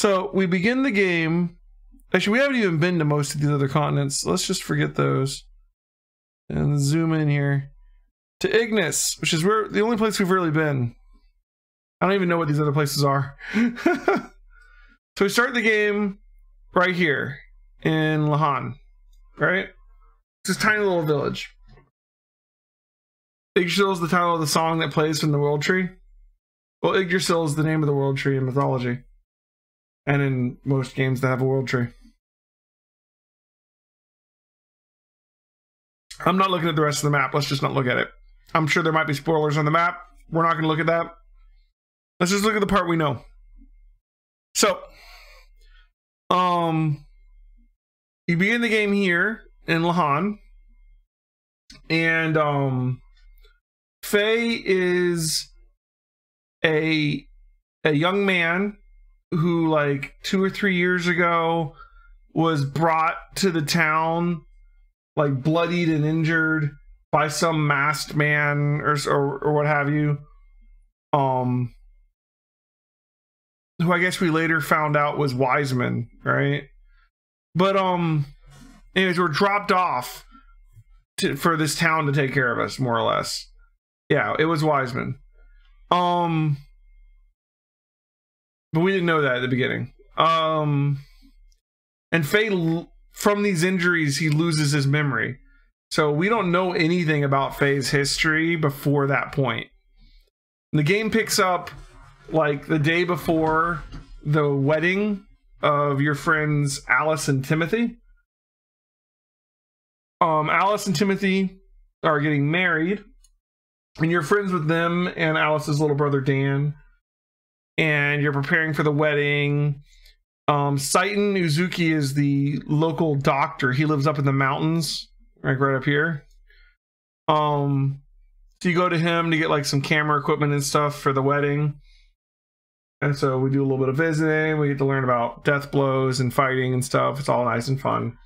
So we begin the game. Actually, we haven't even been to most of these other continents. Let's just forget those and zoom in here to Ignis, which is where the only place we've really been. I don't even know what these other places are. So we start the game right here in Lahan, right? It's this tiny little village. Yggdrasil is the title of the song that plays from the World Tree. Well, Yggdrasil is the name of the World Tree in mythology. And in most games that have a World Tree. I'm not looking at the rest of the map. Let's just not look at it. I'm sure there might be spoilers on the map. We're not going to look at that. Let's just look at the part we know. So, you begin the game here in Lahan, and Faye is a young man who, like, 2 or 3 years ago was brought to the town, like, bloodied and injured by some masked man or what have you, who I guess we later found out was Wiseman, right? But anyways, we're dropped off for this town to take care of us, more or less. Yeah, it was Wiseman. But we didn't know that at the beginning. And Faye, from these injuries, he loses his memory. So we don't know anything about Faye's history before that point. And the game picks up like the day before the wedding of your friends Alice and Timothy. Alice and Timothy are getting married, and you're friends with them and Alice's little brother Dan, and you're preparing for the wedding. Saiton Uzuki is the local doctor. He lives up in the mountains, like right up here. So you go to him to get like some camera equipment and stuff for the wedding. And so we do a little bit of visiting. We get to learn about death blows and fighting and stuff. It's all nice and fun.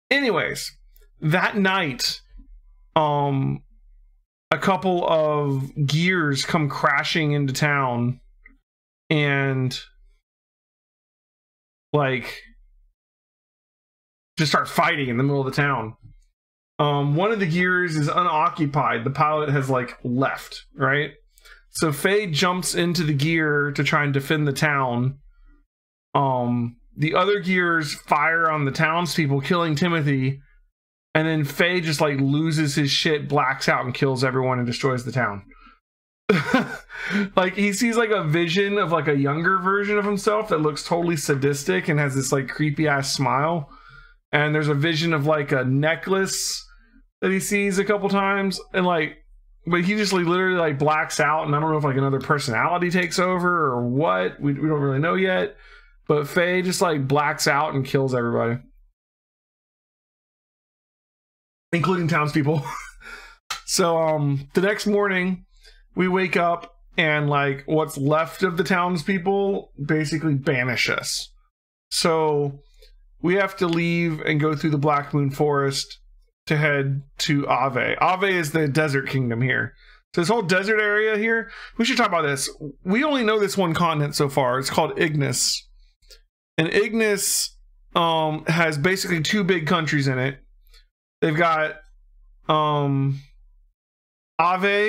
Anyways, that night, a couple of gears come crashing into town and like just start fighting in the middle of the town. One of the gears is unoccupied. The pilot has like left, right? So Faye jumps into the gear to try and defend the town. The other gears fire on the townspeople, killing Timothy. And then Faye just like loses his shit, blacks out, and kills everyone and destroys the town. Like he sees like a vision of like a younger version of himself that looks totally sadistic and has this like creepy ass smile. And there's a vision of like a necklace that he sees a couple times, and like, but he just like literally like blacks out, and I don't know if like another personality takes over or what. We don't really know yet. But Faye just like blacks out and kills everybody, including townspeople. So the next morning we wake up and like what's left of the townspeople basically banish us. So we have to leave and go through the Black Moon Forest to head to Ave. Ave is the desert kingdom here. So this whole desert area here, we should talk about this. We only know this one continent so far. It's called Ignis. And Ignis has basically 2 big countries in it. They've got Ave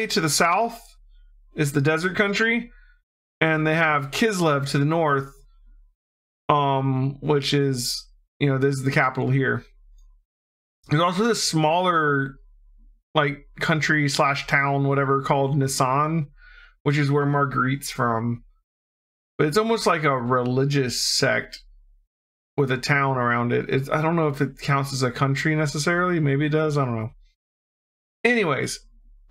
to the south is the desert country, and they have Kislev to the north, which is, you know, this is the capital here. There's also this smaller like country / town, whatever, called Nisan, which is where Marguerite's from. But it's almost like a religious sect with a town around it. I don't know if it counts as a country necessarily. Maybe it does. I don't know. Anyways,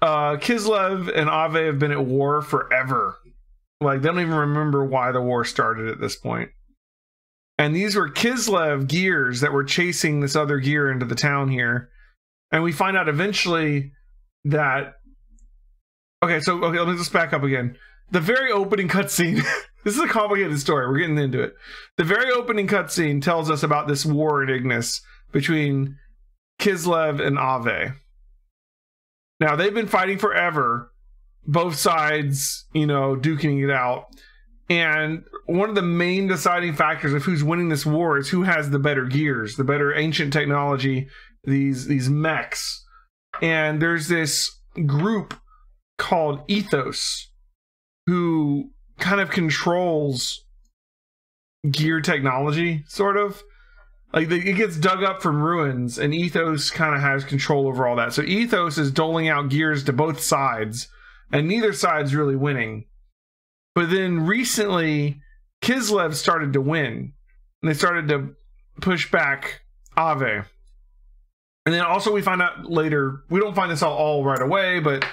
Kislev and Ave have been at war forever. Like, they don't even remember why the war started at this point. And these were Kislev gears that were chasing this other gear into the town here. And we find out eventually that... Okay, let me just back up again. The very opening cutscene... This is a complicated story. We're getting into it. The very opening cutscene tells us about this war in Ignis between Kislev and Ave. Now, they've been fighting forever. Both sides, you know, duking it out. And one of the main deciding factors of who's winning this war is who has the better gears, the better ancient technology, these mechs. And there's this group called Ethos who kind of controls gear technology, sort of. Like, it gets dug up from ruins, and Ethos kind of has control over all that. So Ethos is doling out gears to both sides, and neither side's really winning. But then recently, Kislev started to win, and they started to push back Ave. And then also we find out later, we don't find this out all right away, but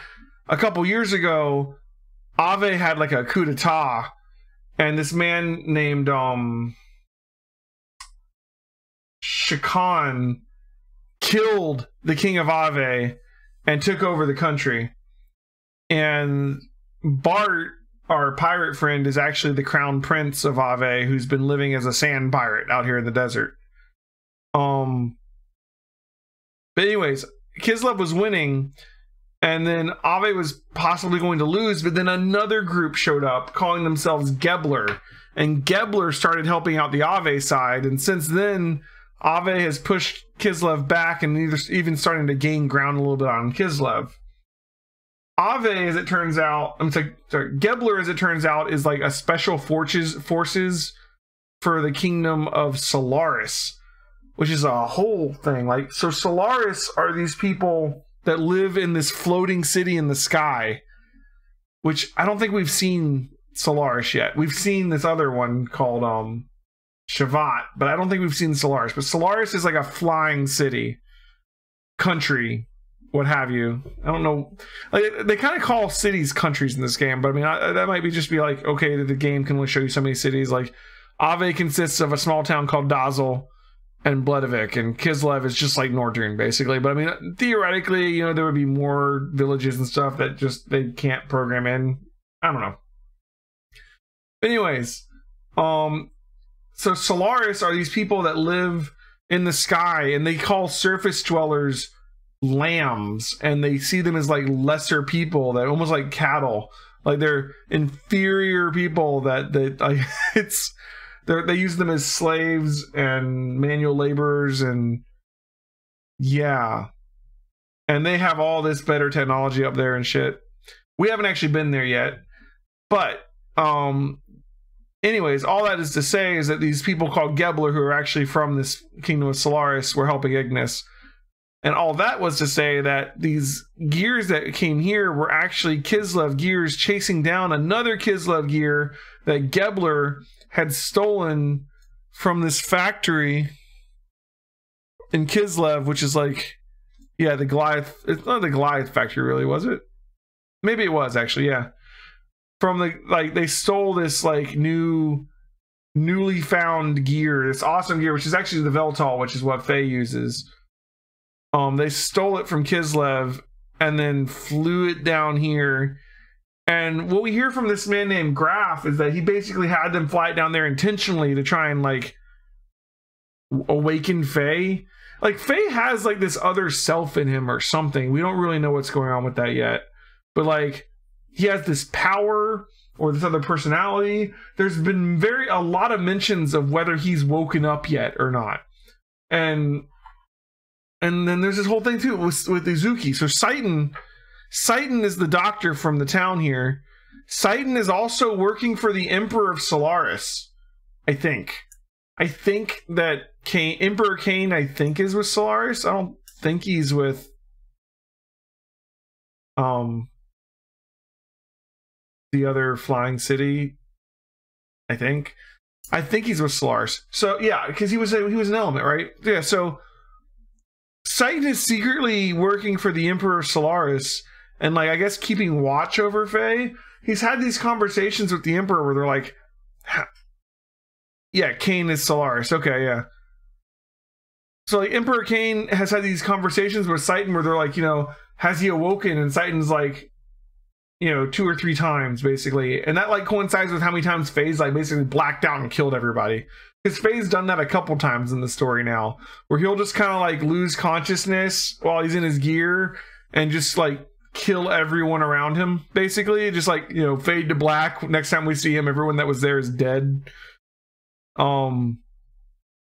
a couple years ago, Ave had like a coup d'etat, and this man named Shakan killed the king of Ave and took over the country. And Bart, our pirate friend, is actually the crown prince of Ave, who's been living as a sand pirate out here in the desert. But anyways, Kislev was winning, and then Ave was possibly going to lose, but then another group showed up calling themselves Gebler, and Gebler started helping out the Ave side, and since then Ave has pushed Kislev back and even starting to gain ground a little bit on Kislev. Ave, as it turns out, Gebler, as it turns out, is like a special forces for the kingdom of Solaris, which is a whole thing. Like, so Solaris are these people that live in this floating city in the sky, which I don't think we've seen Solaris yet. We've seen this other one called Shavat, but I don't think we've seen Solaris. But Solaris is like a flying city, country, what have you. I don't know. Like, they kind of call cities countries in this game, but I mean, that might be just be like, okay, the game can only show you so many cities. Like, Ave consists of a small town called Dazzle and Bledavik, and Kislev is just like Nordrun, basically. But I mean, theoretically, you know, there would be more villages and stuff that just they can't program in. I don't know. Anyways, so Solaris are these people that live in the sky, and they call surface dwellers lambs, and they see them as like lesser people, that almost like cattle, like they're inferior people that like they use them as slaves and manual laborers, and yeah, and they have all this better technology up there and shit. We haven't actually been there yet, but anyways, all that is to say is that these people called Gebler, who are actually from this kingdom of Solaris, were helping Ignis. And all that was to say that these gears that came here were actually Kislev gears chasing down another Kislev gear that Gebler had stolen from this factory in Kislev, which is like, yeah, the Goliath. It's not the Goliath factory, really, was it? Maybe it was, actually, yeah. From the, like, they stole this like newly found gear, this awesome gear, which is actually the Veltal, which is what Faye uses. They stole it from Kislev and then flew it down here. And what we hear from this man named Graf is that he basically had them fly it down there intentionally to try and like awaken Faye. Like, Faye has like this other self in him or something. We don't really know what's going on with that yet. But like, he has this power or this other personality. There's been a lot of mentions of whether he's woken up yet or not. And then there's this whole thing too with Izuki. So Seitan is the doctor from the town here. Seitan is also working for the Emperor of Solaris, I think. I think that Emperor Cain, I think, is with Solaris. I don't think he's with the other flying city. I think he's with Solaris. So yeah, because he was an element, right? Yeah, so Seitan is secretly working for the Emperor Solaris and, like, I guess keeping watch over Faye. He's had these conversations with the Emperor where they're like, yeah, Cain is Solaris. Okay, yeah. So, like, Emperor Cain has had these conversations with Seitan where they're like, you know, has he awoken? And Seitan's like, you know, 2 or 3 times, basically. And that, like, coincides with how many times Faye's, like, basically blacked out and killed everybody. Because Faye's done that a couple times in the story now, where he'll just kind of like lose consciousness while he's in his gear and just like kill everyone around him, basically. Just like, you know, fade to black. Next time we see him, everyone that was there is dead.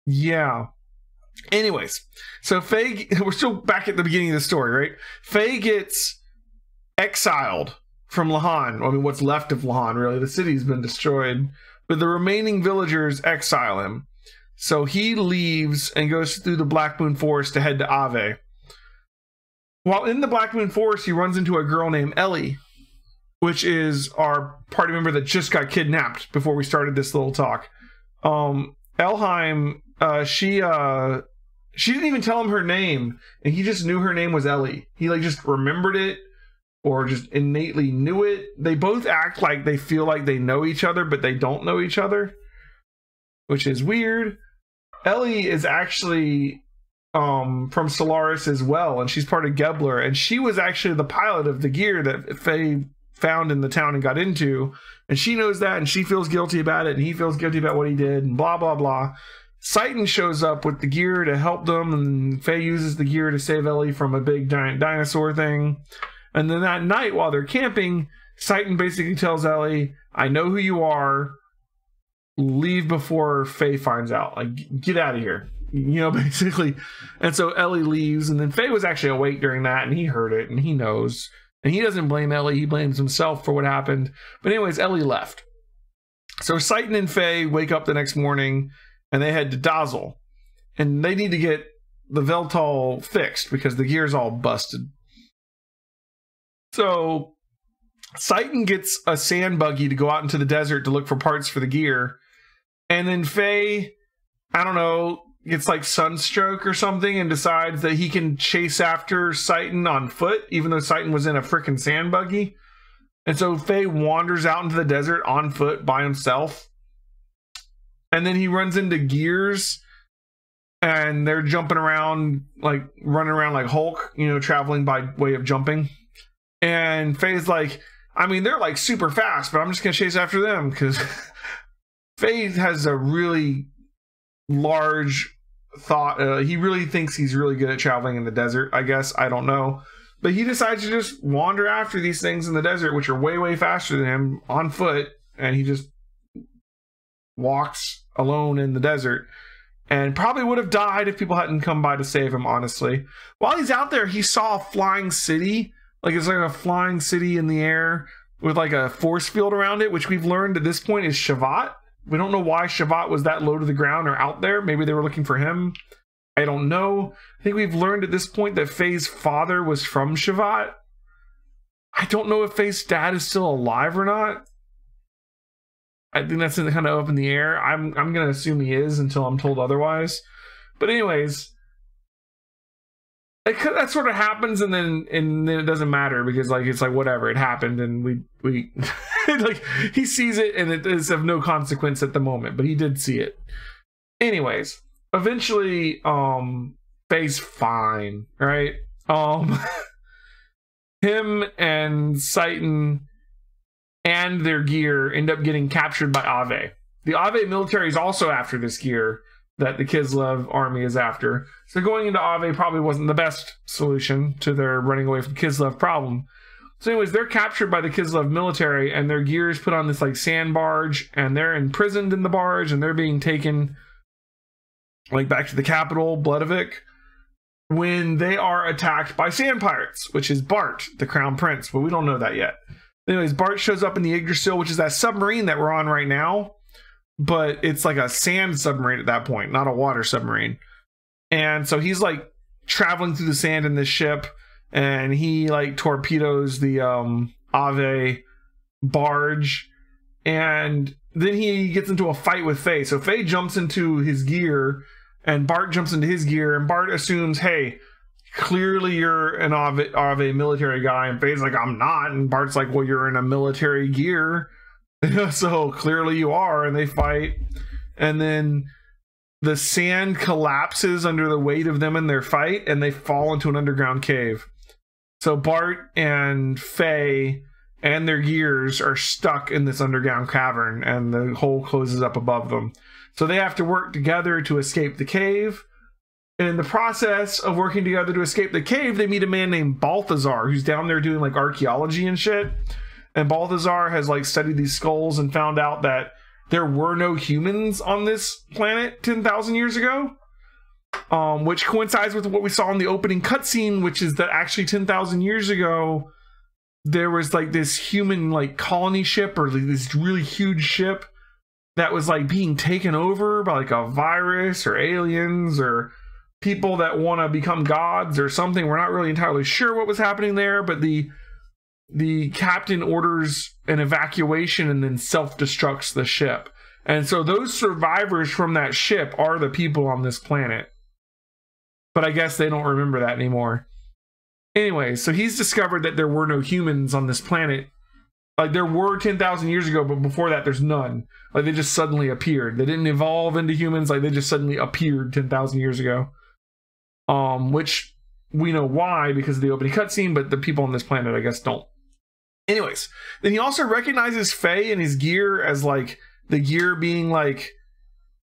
Yeah. Anyways, so Faye, we're still back at the beginning of the story, right? Faye gets exiled from Lahan. I mean, what's left of Lahan, really. The city's been destroyed, but the remaining villagers exile him. So he leaves and goes through the Black Moon Forest to head to Ave. While in the Black Moon Forest, he runs into a girl named Ellie, which is our party member that just got kidnapped before we started this little talk. Elheim, she didn't even tell him her name, and he just knew her name was Ellie. He like just remembered it, or just innately knew it. They both act like they feel like they know each other, but they don't know each other, which is weird. Ellie is actually from Solaris as well, and she's part of Gebler, and she was actually the pilot of the gear that Faye found in the town and got into, and she knows that, and she feels guilty about it, and he feels guilty about what he did, and blah blah blah. Citan shows up with the gear to help them, and Faye uses the gear to save Ellie from a big giant dinosaur thing. And then that night, while they're camping, Citan basically tells Ellie, I know who you are, leave before Faye finds out. Like, get out of here. You know, basically. And so Ellie leaves, and then Faye was actually awake during that, and he heard it, and he knows. And he doesn't blame Ellie, he blames himself for what happened. But anyways, Ellie left. So Citan and Faye wake up the next morning, and they head to Dazzle. And they need to get the Veltal fixed, because the gear's all busted. So Citan gets a sand buggy to go out into the desert to look for parts for the gear. And then Faye, I don't know, gets like sunstroke or something and decides that he can chase after Citan on foot, even though Citan was in a freaking sand buggy. And so Faye wanders out into the desert on foot by himself. And then he runs into Gears, and they're jumping around, like running around like Hulk, you know, traveling by way of jumping. And Faye's like, I mean, they're like super fast, but I'm just going to chase after them, because Faye has a really large thought. He really thinks he's really good at traveling in the desert, I guess. I don't know. But he decides to just wander after these things in the desert, which are way, way faster than him on foot. And he just walks alone in the desert, and probably would have died if people hadn't come by to save him, honestly. While he's out there, he saw a flying city. Like, it's like a flying city in the air with like a force field around it, which we've learned at this point is Shavat. We don't know why Shavat was that low to the ground or out there. Maybe they were looking for him. I don't know. I think we've learned at this point that Faye's father was from Shavat. I don't know if Faye's dad is still alive or not. I think that's kind of up in the air. I'm going to assume he is until I'm told otherwise. But anyways, that sort of happens, and then it doesn't matter, because like it's like whatever, it happened, and we like he sees it, and it is of no consequence at the moment, but he did see it. Anyways, eventually Faye's fine, right? Him and Citan and their gear end up getting captured by Ave. The Ave military is also after this gear that the Kislev army is after. So going into Ave probably wasn't the best solution to their running away from Kislev problem. So anyways, they're captured by the Kislev military, and their gear is put on this like sand barge, and they're imprisoned in the barge, and they're being taken like back to the capital, Bloodovik, when they are attacked by sand pirates, which is Bart, the crown prince, but we don't know that yet. Anyways, Bart shows up in the Yggdrasil, which is that submarine that we're on right now, but it's like a sand submarine at that point, not a water submarine. And so he's like traveling through the sand in this ship, and he like torpedoes the Ave barge, and then he gets into a fight with Faye. So Faye jumps into his gear, and Bart jumps into his gear, and Bart assumes, hey, clearly you're an Ave military guy, and Faye's like, I'm not, and Bart's like, well, you're in a military gear. So clearly you are, and they fight, and then the sand collapses under the weight of them in their fight, and they fall into an underground cave. So Bart and Faye and their gears are stuck in this underground cavern, and the hole closes up above them. So they have to work together to escape the cave. And in the process of working together to escape the cave, they meet a man named Balthazar, who's down there doing like archaeology and shit. And Balthazar has like studied these skulls and found out that there were no humans on this planet 10,000 years ago. Which coincides with what we saw in the opening cutscene, which is that actually 10,000 years ago, there was like this human like colony ship, or like this really huge ship that was like being taken over by like a virus or aliens or people that want to become gods or something. We're not really entirely sure what was happening there, but the captain orders an evacuation and then self-destructs the ship. And so those survivors from that ship are the people on this planet. But I guess they don't remember that anymore. Anyway, so he's discovered that there were no humans on this planet. Like, there were 10,000 years ago, but before that, there's none. Like, they just suddenly appeared. They didn't evolve into humans. Like, they just suddenly appeared 10,000 years ago. Which we know why, because of the opening cutscene, but the people on this planet, I guess, don't. Anyways, then he also recognizes Faye and his gear as, like, the gear being, like,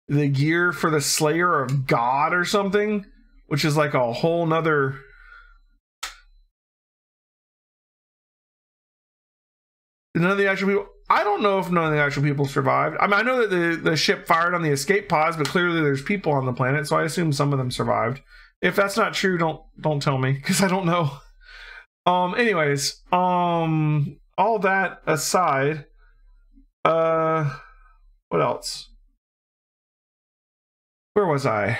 the gear for the Slayer of God or something, which is, like, a whole nother... None of the actual people... I don't know if none of the actual people survived. I mean, I know that the ship fired on the escape pods, but clearly there's people on the planet, so I assume some of them survived. If that's not true, don't tell me, because I don't know. Anyways, all that aside, what else? Where was I?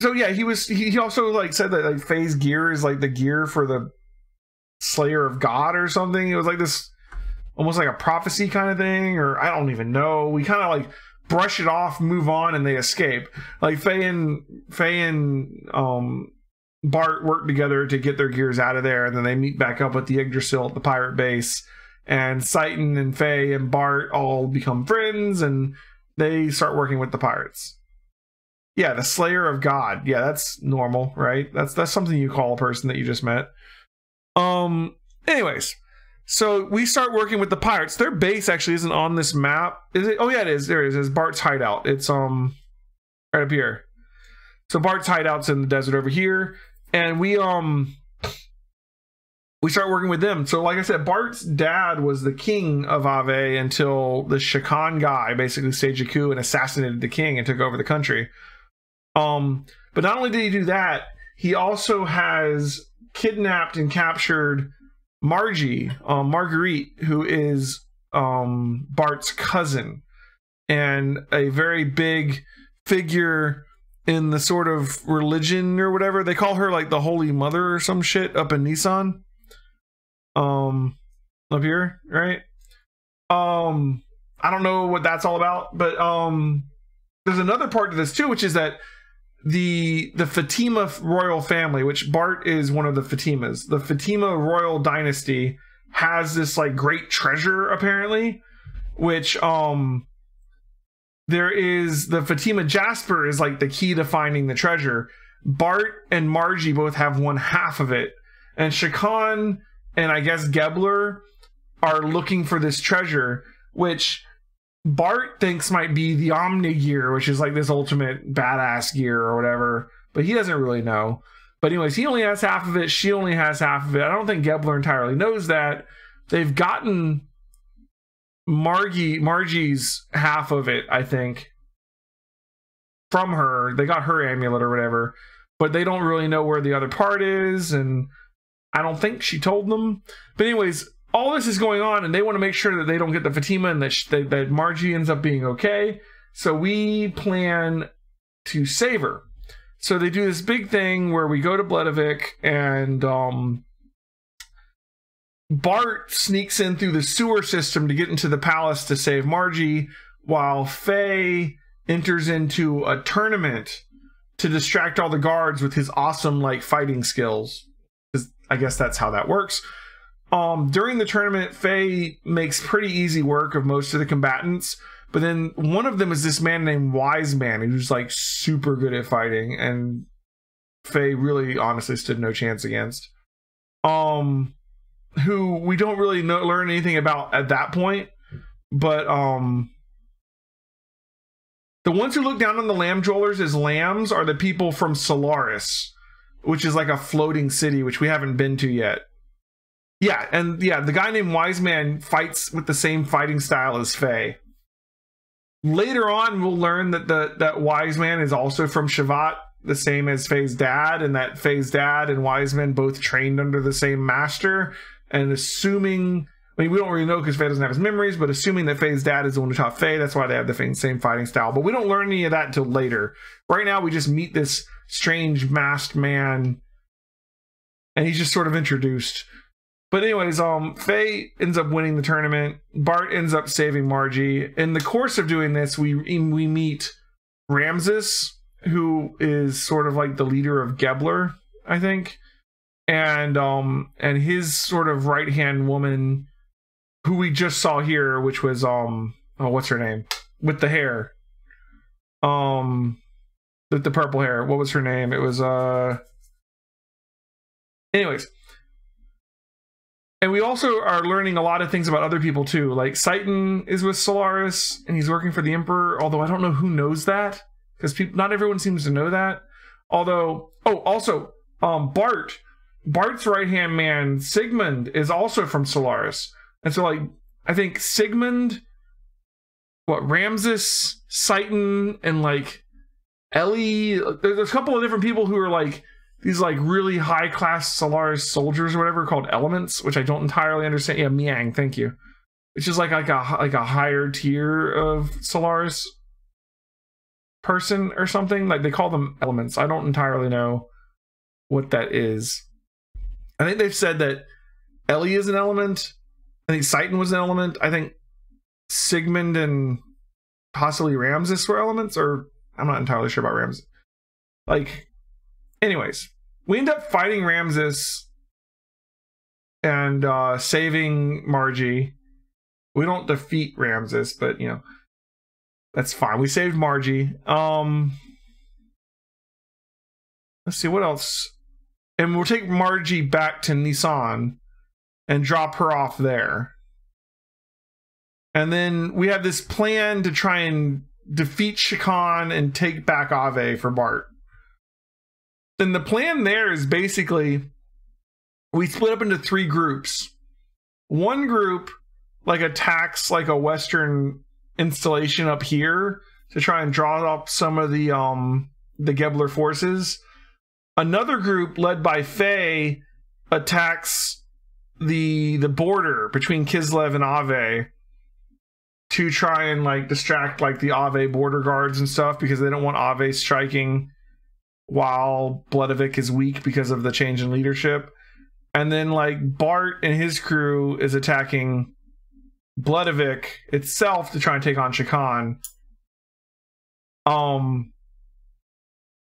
So yeah, he also like said that like Faye's gear is like the gear for the Slayer of God or something. It was like this almost like a prophecy kind of thing, or I don't even know. We kind of like brush it off, move on, and they escape. Like Faye and Bart work together to get their gears out of there, and then they meet back up with the Yggdrasil at the pirate base. And Citan and Faye and Bart all become friends, and they start working with the pirates. Yeah, the Slayer of God. Yeah, that's normal, right? That's something you call a person that you just met. Anyways, so we start working with the pirates. Their base actually isn't on this map. Is it? Oh yeah, it is. There it is. It's Bart's hideout. It's right up here. So Bart's hideout's in the desert over here, and we start working with them. So like I said, Bart's dad was the king of Ave until the Shakan guy basically staged a coup and assassinated the king and took over the country. But not only did he do that, he also has kidnapped and captured Marguerite, who is Bart's cousin and a very big figure in the sort of religion or whatever. They call her like the Holy Mother or some shit up in Nissan. Up here, right? I don't know what that's all about, but there's another part to this too, which is that the Fatima royal family, which Bart is one of the Fatimas, the Fatima royal dynasty has this like great treasure apparently, which there is the Fatima Jasper is like the key to finding the treasure. Bart and Margie both have one half of it, and Shakan and I guess Gebler are looking for this treasure, which Bart thinks might be the Omni gear, which is like this ultimate badass gear or whatever, but he doesn't really know. But anyways, he only has half of it, she only has half of it. I don't think Gebler entirely knows that. They've gotten Margie's half of it, I think, from her. They got her amulet or whatever, but they don't really know where the other part is, and I don't think she told them. But anyways, all this is going on, and they want to make sure that they don't get the Fatima and that Margie ends up being okay. So we plan to save her. So they do this big thing where we go to Bledavik, and Bart sneaks in through the sewer system to get into the palace to save Margie, while Faye enters into a tournament to distract all the guards with his awesome like fighting skills. Because I guess that's how that works. During the tournament, Faye makes pretty easy work of most of the combatants, but then one of them is this man named Wise Man, who's like super good at fighting, and Faye really honestly stood no chance against. Who we don't really learn anything about at that point, but The ones who look down on the lamb dwellers as lambs are the people from Solaris, which is like a floating city, which we haven't been to yet. Yeah, and yeah, the guy named Wise Man fights with the same fighting style as Faye. Later on, we'll learn that that Wise Man is also from Shavat, the same as Faye's dad, and that Faye's dad and Wise Man both trained under the same master. And assuming, I mean, we don't really know because Faye doesn't have his memories, but assuming that Faye's dad is the one who taught Faye, that's why they have the same fighting style. But we don't learn any of that until later. Right now, we just meet this strange masked man, and he's just sort of introduced. But anyways, Faye ends up winning the tournament. Bart ends up saving Margie. In the course of doing this, we meet Ramses, who is sort of like the leader of Gebler, I think. And his sort of right-hand woman, who we just saw here, which was oh, what's her name? With the hair. The purple hair. What was her name? It was anyways. And we also are learning a lot of things about other people too. Like Seitan is with Solaris and he's working for the Emperor, although I don't know who knows that, because not everyone seems to know that. Although, oh, also, Bart's right-hand man, Sigmund, is also from Solaris. And so, like, I think Sigmund, Ramses, Seitan, and, like, Ellie, there's a couple of different people who are, like, these, like, really high-class Solaris soldiers or whatever called elements, which I don't entirely understand. Yeah, Miang, thank you. Which is, like a higher tier of Solaris person or something. Like, they call them elements. I don't entirely know what that is. I think they've said that Ellie is an element. I think Seitan was an element. I think Sigmund and possibly Ramses were elements, or I'm not entirely sure about Ramses. Like, anyways, we end up fighting Ramses and saving Margie. We don't defeat Ramses, but you know, that's fine. We saved Margie. Let's see what else. And we'll take Margie back to Nissan and drop her off there. And then we have this plan to try and defeat Shakan and take back Ave for Bart. And the plan there is basically we split up into 3 groups. One group like attacks like a Western installation up here to try and draw up some of the Gebler forces. Another group led by Faye attacks the border between Kislev and Ave to try and like distract like the Ave border guards and stuff, because they don't want Ave striking while Bloodovik is weak because of the change in leadership. And then like Bart and his crew is attacking Bloodovik itself to try and take on Shakan.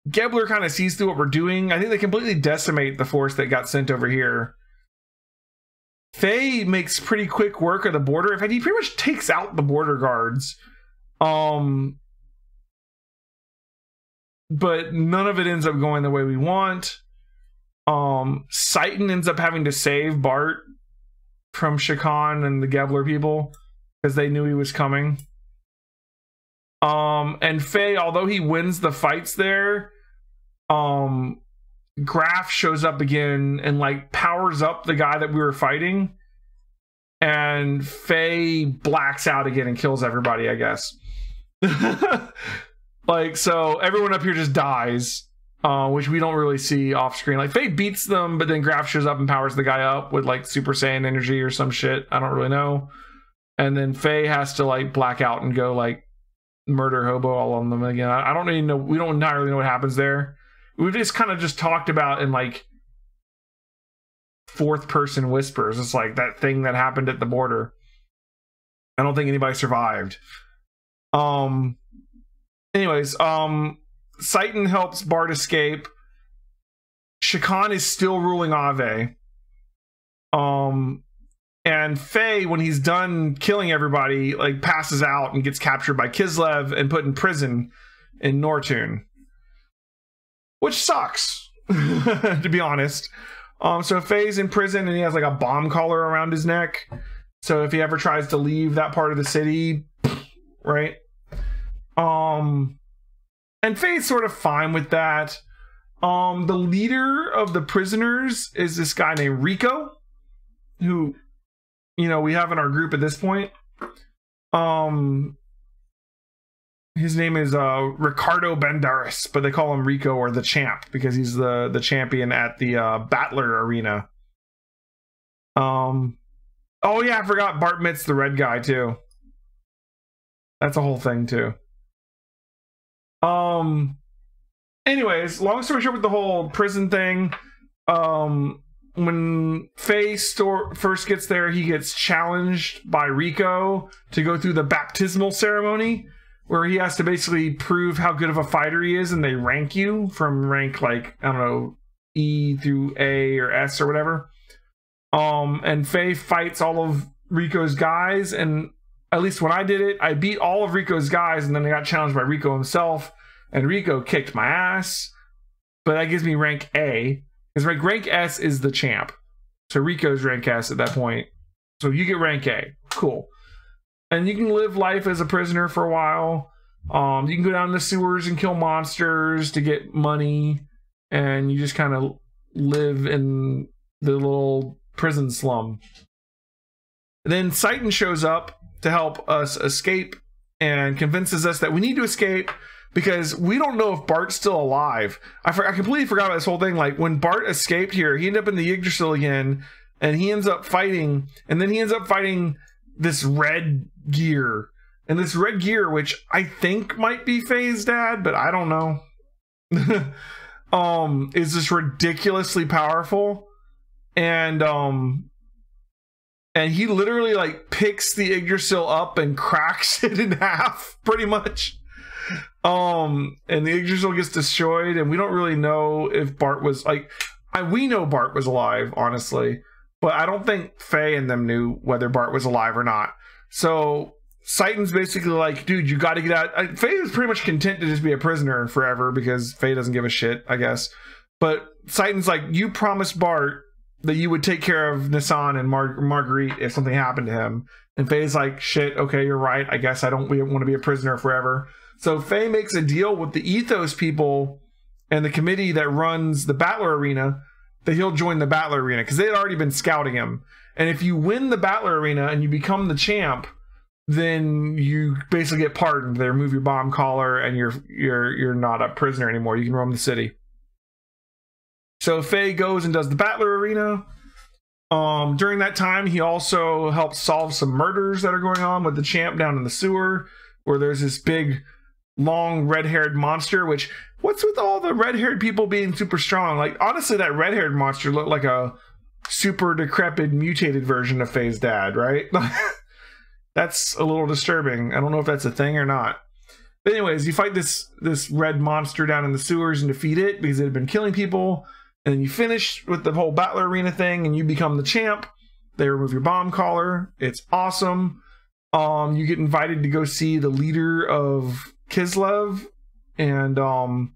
Gebler kind of sees through what we're doing. I think they completely decimate the force that got sent over here. Faye makes pretty quick work of the border. In fact, he pretty much takes out the border guards. But none of it ends up going the way we want. Seitan ends up having to save Bart from Shakan and the Gebler people because they knew he was coming. And Faye, although he wins the fights there, Graf shows up again and like powers up the guy that we were fighting, and Faye blacks out again and kills everybody, I guess. Like, so everyone up here just dies, which we don't really see off screen. Like Faye beats them, but then Graf shows up and powers the guy up with like Super Saiyan energy or some shit. I don't really know. And then Faye has to like black out and go like murder hobo all on them again. I don't really know. We don't entirely know what happens there. We've just kind of just talked about in like 4th person whispers. It's like that thing that happened at the border. I don't think anybody survived. Anyways, Seitan helps Bart escape. Shakan is still ruling Ave. And Faye, when he's done killing everybody, like passes out and gets captured by Kislev and put in prison in Nortun. Which sucks, to be honest. So Faye's in prison and he has like a bomb collar around his neck. So if he ever tries to leave that part of the city, right? And Faye's sort of fine with that. The leader of the prisoners is this guy named Rico, who, you know, we have in our group at this point. His name is Ricardo Banderas, but they call him Rico, or the champ, because he's the champion at the Battler Arena. Oh yeah, I forgot Bart Mitt's the red guy too. That's a whole thing too. Anyways, long story short with the whole prison thing, when Faye first gets there, he gets challenged by Rico to go through the baptismal ceremony, where he has to basically prove how good of a fighter he is, and they rank you from rank, like, I don't know, E through A or S or whatever. And Faye fights all of Rico's guys, and at least when I did it, I beat all of Rico's guys, and then I got challenged by Rico himself, and Rico kicked my ass. But that gives me rank A, because rank S is the champ. So Rico's rank S at that point. So you get rank A. Cool. And you can live life as a prisoner for a while. You can go down the sewers and kill monsters to get money, and you just kind of live in the little prison slum. And then Citan shows up to help us escape and convinces us that we need to escape because we don't know if Bart's still alive. I completely forgot about this whole thing. Like, when Bart escaped here, he ended up in the Yggdrasil again, and he ends up fighting, and then he ends up fighting this red gear. And this red gear, which I think might be Faye's dad, but I don't know, is just ridiculously powerful. And he literally, like, picks the Yggdrasil up and cracks it in half, pretty much. And the Yggdrasil gets destroyed, and we don't really know if Bart was, like, we know Bart was alive, honestly, but I don't think Faye and them knew whether Bart was alive or not. So Citan's basically like, dude, you got to get out. Faye is pretty much content to just be a prisoner forever because Faye doesn't give a shit, I guess. But Citan's like, you promised Bart that you would take care of Nissan and Marguerite if something happened to him. And Faye's like, shit, okay, you're right. I guess we want to be a prisoner forever. So Faye makes a deal with the Ethos people and the committee that runs the Battler Arena that he'll join the Battler Arena, because they had already been scouting him. And if you win the Battler Arena and you become the champ, then you basically get pardoned. They remove your bomb collar and you're not a prisoner anymore. You can roam the city. So Faye goes and does the Battler Arena. During that time, he also helps solve some murders that are going on with the champ down in the sewer, where there's this big, long, red-haired monster, which, what's with all the red-haired people being super strong? Like, honestly, that red-haired monster looked like a super decrepit, mutated version of Faye's dad, right? That's a little disturbing. I don't know if that's a thing or not. But anyways, you fight this red monster down in the sewers and defeat it because it had been killing people. And then you finish with the whole Battler Arena thing and you become the champ. They remove your bomb collar. It's awesome. You get invited to go see the leader of Kislev. And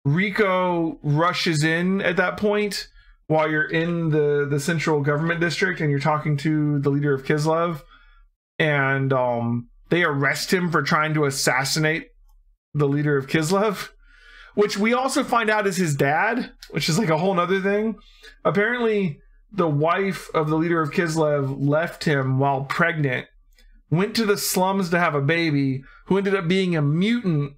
Rico rushes in at that point while you're in the central government district and you're talking to the leader of Kislev. And they arrest him for trying to assassinate the leader of Kislev, which we also find out is his dad, which is like a whole nother thing. Apparently, the wife of the leader of Kislev left him while pregnant, went to the slums to have a baby, who ended up being a mutant.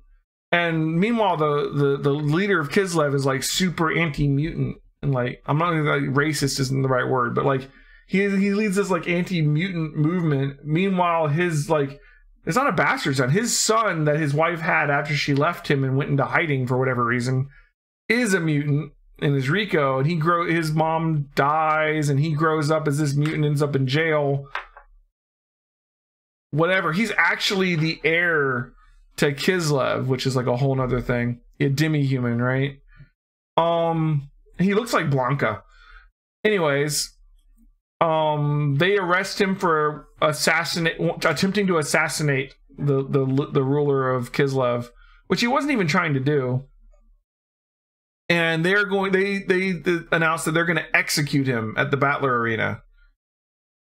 And meanwhile, the leader of Kislev is like super anti-mutant. And like, I'm not like racist isn't the right word, but like, he leads this like anti-mutant movement. Meanwhile, his like, it's not a bastard son. His son that his wife had after she left him and went into hiding for whatever reason is a mutant and is Rico. And his mom dies and he grows up as this mutant, ends up in jail. Whatever. He's actually the heir to Kislev, which is like a whole nother thing. A demi-human, right? He looks like Blanca. Anyways, they arrest him for attempting to assassinate the ruler of Kislev, which he wasn't even trying to do. And they announce that they're going to execute him at the Battler Arena.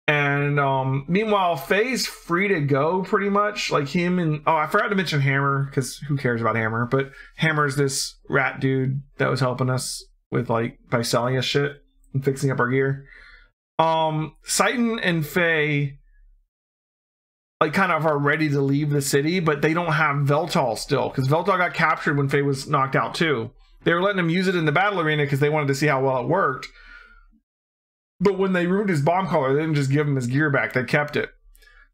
And And meanwhile, Faye's free to go pretty much. Like him and I forgot to mention Hammer, because who cares about Hammer? But Hammer's this rat dude that was helping us with like by selling us shit and fixing up our gear. Citan and Faye like kind of are ready to leave the city, but they don't have Veltal still, because Veltal got captured when Faye was knocked out too. They were letting him use it in the battle arena because they wanted to see how well it worked. But when they removed his bomb collar, they didn't just give him his gear back, they kept it.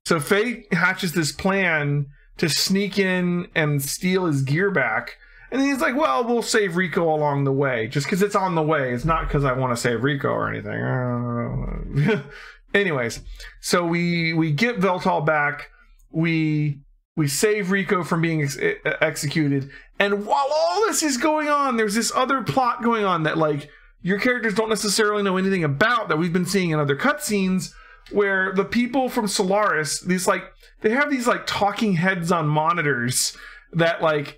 So Faye hatches this plan to sneak in and steal his gear back. And he's like, well, we'll save Rico along the way, just because it's on the way. It's not because I want to save Rico or anything. Anyways, so we get Veltal back. We save Rico from being executed. And while all this is going on, there's this other plot going on that like your characters don't necessarily know anything about, that we've been seeing in other cutscenes, where the people from Solaris, they have these like talking heads on monitors that like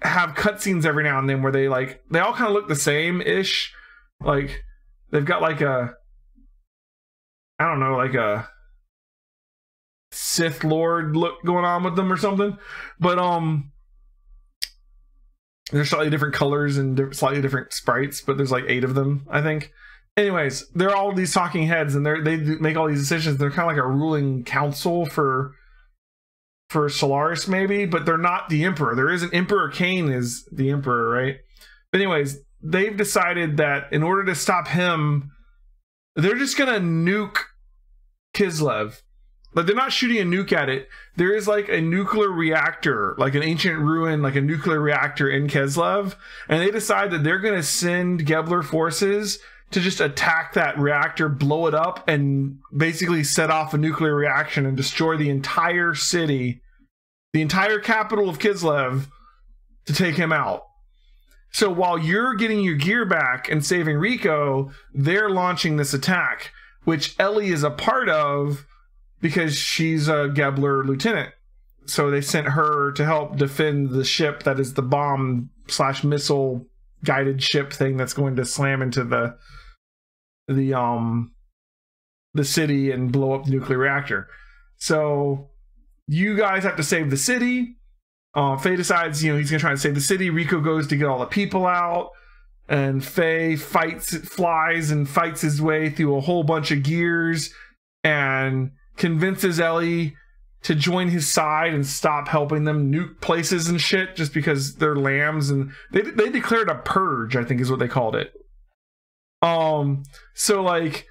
have cutscenes every now and then where they all kind of look the same-ish. Like they've got like a, I don't know, like a Sith Lord look going on with them or something. But there's slightly different colors and slightly different sprites, but there's like 8 of them, I think. Anyways, they're all these talking heads, and they make all these decisions. They're kind of like a ruling council for Solaris, maybe, but they're not the Emperor. There is an Emperor. Kane is the Emperor, right? But anyways, they've decided that in order to stop him, they're just gonna nuke Kislev. Like, they're not shooting a nuke at it. There is like a nuclear reactor, like an ancient ruin, like a nuclear reactor in Kislev, and they decide that they're gonna send Gebler forces to just attack that reactor, blow it up, and basically set off a nuclear reaction and destroy the entire city, the entire capital of Kislev, to take him out. So while you're getting your gear back and saving Rico, they're launching this attack, which Ellie is a part of because she's a Gebler lieutenant. So they sent her to help defend the ship that is the bomb/missile guided ship thing that's going to slam into the city and blow up the nuclear reactor. So you guys have to save the city. Faye decides, he's gonna try and save the city. Rico goes to get all the people out, and Faye flies and fights his way through a whole bunch of gears and convinces Ellie to join his side and stop helping them nuke places and shit just because they're lambs. And they declared a purge, I think is what they called it. So like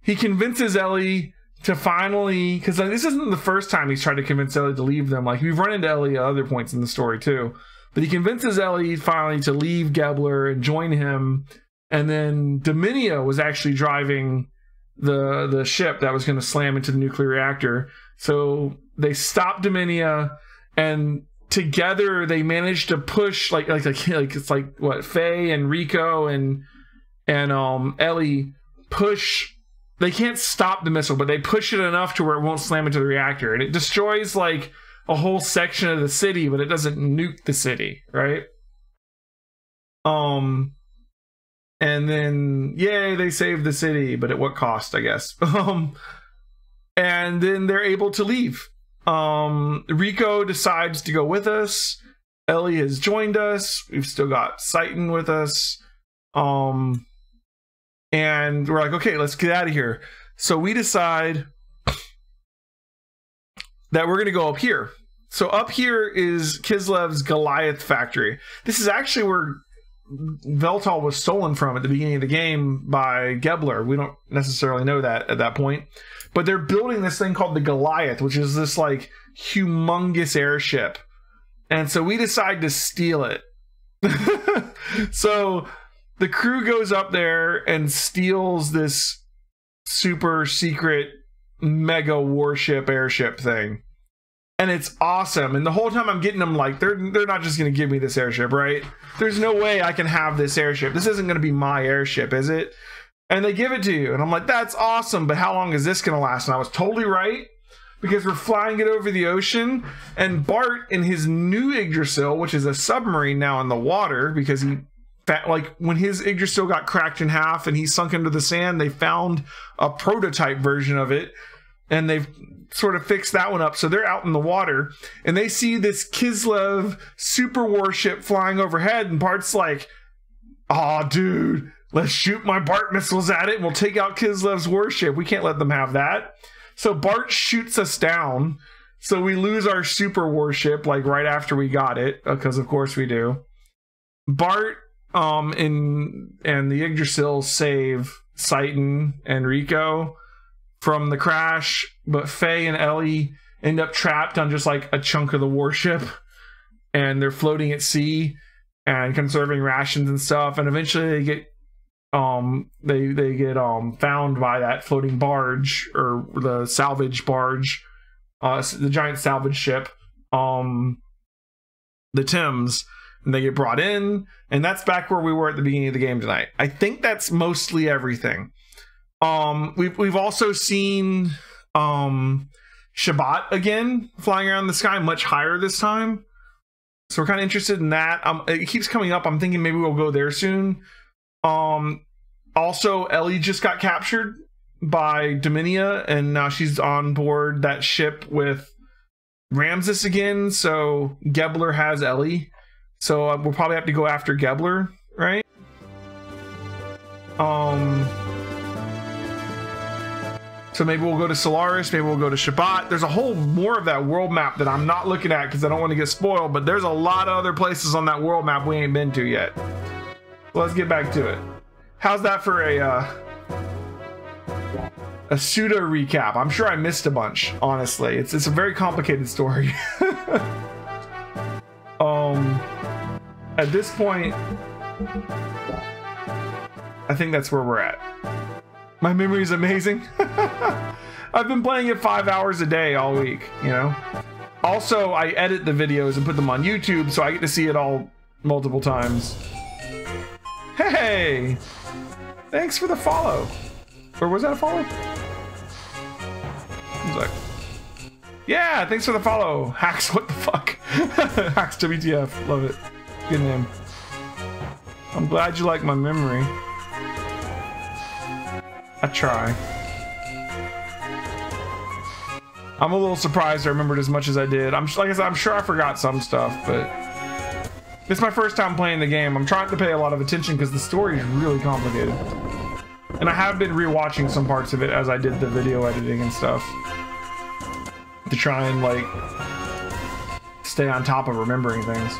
he convinces Ellie to finally, because like, this isn't the first time he's tried to convince Ellie to leave them. Like we've run into Ellie at other points in the story too, but he convinces Ellie finally to leave Gebler and join him. And then Dominia was actually driving the ship that was going to slam into the nuclear reactor. So they stopped Dominia, and together they managed to push like it's like what, Faye and Rico and Ellie push. They can't stop the missile, but they push it enough to where it won't slam into the reactor, and it destroys like a whole section of the city, but it doesn't nuke the city, right? And then yay, they saved the city, but at what cost, I guess. And then they're able to leave. Rico decides to go with us. Ellie has joined us. We've still got Citan with us. And we're like, okay, let's get out of here. So we decide that we're going to go up here. So up here is Kislev's Goliath factory. This is actually where Veltal was stolen from at the beginning of the game by Gebler. We don't necessarily know that at that point. But they're building this thing called the Goliath, which is this like humongous airship. And so we decide to steal it. So the crew goes up there and steals this super secret mega warship airship thing. And it's awesome. And the whole time I'm getting them like, they're not just going to give me this airship, right? There's no way I can have this airship. This isn't going to be my airship, is it? And they give it to you. And I'm like, that's awesome, but how long is this going to last? And I was totally right, because we're flying it over the ocean. And Bart in his new Yggdrasil, which is a submarine now in the water, because he, like when his Yggdrasil got cracked in half and he sunk into the sand, they found a prototype version of it. and they've sort of fixed that one up. So they're out in the water, and they see this Kislev super warship flying overhead, and Bart's like, "Oh, dude, let's shoot my Bart missiles at it, and we'll take out Kislev's warship. We can't let them have that." So Bart shoots us down. So we lose our super warship like right after we got it, because of course we do. Bart and the Yggdrasil save Citan and Rico from the crash, but Faye and Ellie end up trapped on just like a chunk of the warship, and they're floating at sea and conserving rations and stuff, and eventually they get found by that floating barge, or the salvage barge, the giant salvage ship, the Thames, and they get brought in, and that's back where we were at the beginning of the game tonight. I think that's mostly everything. We've also seen Shabbat again flying around the sky, much higher this time, so we're kind of interested in that. It keeps coming up. I'm thinking maybe we'll go there soon. Also, Ellie just got captured by Dominia, and now she's on board that ship with Ramses again, so Gebler has Ellie, so we'll probably have to go after Gebler, right? So maybe we'll go to Solaris, maybe we'll go to Shabbat. There's a whole more of that world map that I'm not looking at because I don't want to get spoiled, but there's a lot of other places on that world map we ain't been to yet. So let's get back to it. How's that for a pseudo recap? I'm sure I missed a bunch, honestly. It's a very complicated story. At this point, I think that's where we're at. My memory is amazing. I've been playing it 5 hours a day all week, you know? Also, I edit the videos and put them on YouTube, so I get to see it all multiple times. Hey! Thanks for the follow. Or was that a follow? He's like, yeah, thanks for the follow. Hacks, what the fuck? Hacks WTF, love it. Good name. I'm glad you like my memory. I try. I'm a little surprised I remembered as much as I did. Like I said, I'm sure I forgot some stuff, but it's my first time playing the game. I'm trying to pay a lot of attention because the story is really complicated. And I have been rewatching some parts of it as I did the video editing and stuff, to try and like stay on top of remembering things.